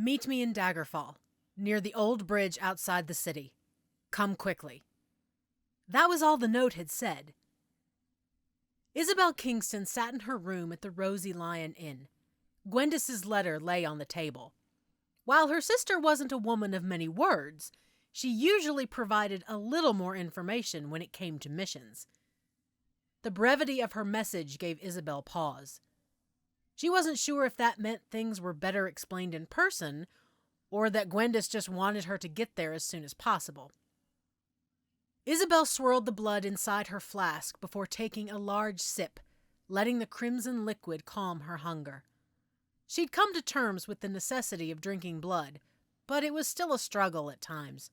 Meet me in Daggerfall, near the old bridge outside the city. Come quickly. That was all the note had said. Isabel Kingston sat in her room at the Rosy Lion Inn. Gwendis's letter lay on the table. While her sister wasn't a woman of many words, she usually provided a little more information when it came to missions. The brevity of her message gave Isabel pause. She wasn't sure if that meant things were better explained in person, or that Gwendis just wanted her to get there as soon as possible. Isabel swirled the blood inside her flask before taking a large sip, letting the crimson liquid calm her hunger. She'd come to terms with the necessity of drinking blood, but it was still a struggle at times.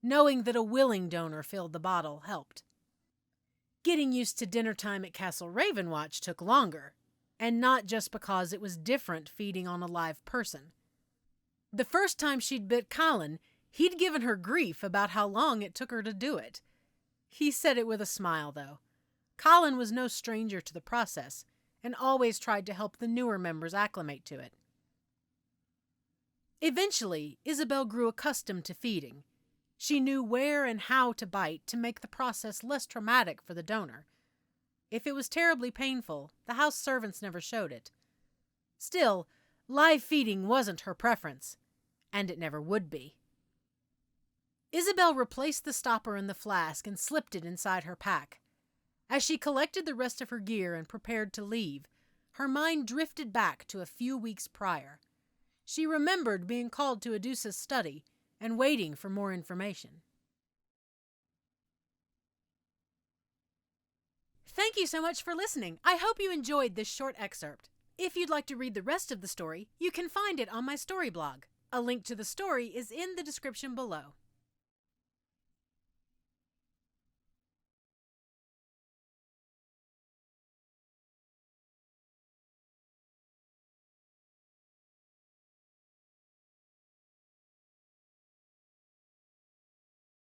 Knowing that a willing donor filled the bottle helped. Getting used to dinner time at Castle Ravenwatch took longer, and not just because it was different feeding on a live person. The first time she'd bit Colin, he'd given her grief about how long it took her to do it. He said it with a smile, though. Colin was no stranger to the process, and always tried to help the newer members acclimate to it. Eventually, Isabel grew accustomed to feeding. She knew where and how to bite to make the process less traumatic for the donor. If it was terribly painful, the house servants never showed it. Still, live feeding wasn't her preference, and it never would be. Isabel replaced the stopper in the flask and slipped it inside her pack. As she collected the rest of her gear and prepared to leave, her mind drifted back to a few weeks prior. She remembered being called to Adusa's study and waiting for more information. Thank you so much for listening. I hope you enjoyed this short excerpt. If you'd like to read the rest of the story, you can find it on my story blog. A link to the story is in the description below.